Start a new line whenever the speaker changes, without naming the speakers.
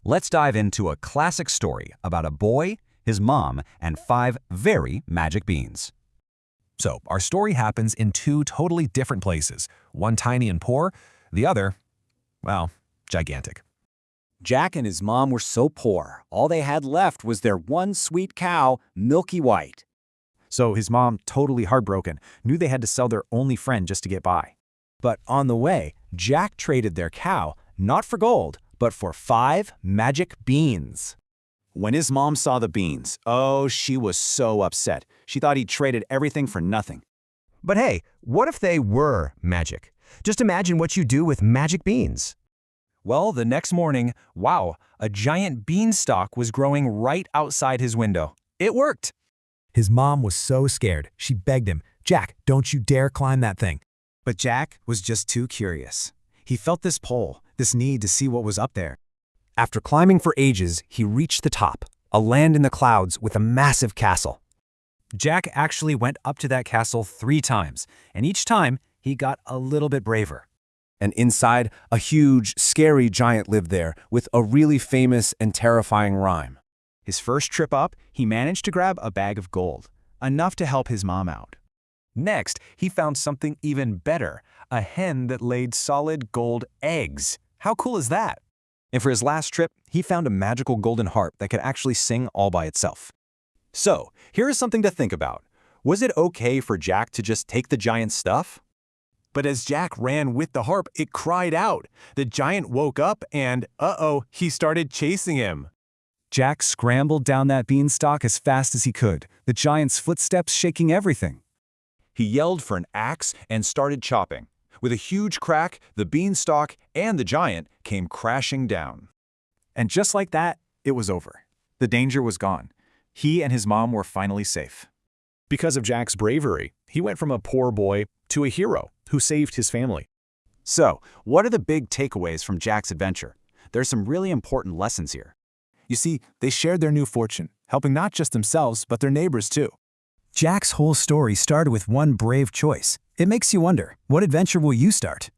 Let's dive into a classic story about a boy, his mom, and 5 very magic beans.
So, our story happens in 2 totally different places, one tiny and poor, the other, well, gigantic.
Jack and his mom were so poor, all they had left was their one sweet cow, Milky White.
So his mom, totally heartbroken, knew they had to sell their only friend just to get by. But on the way, Jack traded their cow, not for gold, but for 5 magic beans. When his mom saw the beans, oh, she was so upset. She thought he'd traded everything for nothing.
But hey, what if they were magic? Just imagine what you do with magic beans.
Well, the next morning, wow, a giant beanstalk was growing right outside his window. It worked!
His mom was so scared, she begged him, "Jack, don't you dare climb that thing."
But Jack was just too curious. He felt this pull, this need to see what was up there.
After climbing for ages, he reached the top, a land in the clouds with a massive castle.
Jack actually went up to that castle 3 times, and each time he got a little bit braver.
And inside, a huge, scary giant lived there with a really famous and terrifying rhyme.
His first trip up, he managed to grab a bag of gold, enough to help his mom out.
Next, he found something even better, a hen that laid solid gold eggs. How cool is that?
And for his last trip, he found a magical golden harp that could actually sing all by itself. So, here is something to think about. Was it okay for Jack to just take the giant's stuff?
But as Jack ran with the harp, it cried out. The giant woke up and, he started chasing him.
Jack scrambled down that beanstalk as fast as he could, the giant's footsteps shaking everything.
He yelled for an axe and started chopping. With a huge crack, the beanstalk and the giant came crashing down.
And just like that, it was over. The danger was gone. He and his mom were finally safe.
Because of Jack's bravery, he went from a poor boy to a hero who saved his family.
So, what are the big takeaways from Jack's adventure? There's some really important lessons here.
You see, they shared their new fortune, helping not just themselves, but their neighbors too.
Jack's whole story started with one brave choice. It makes you wonder, what adventure will you start?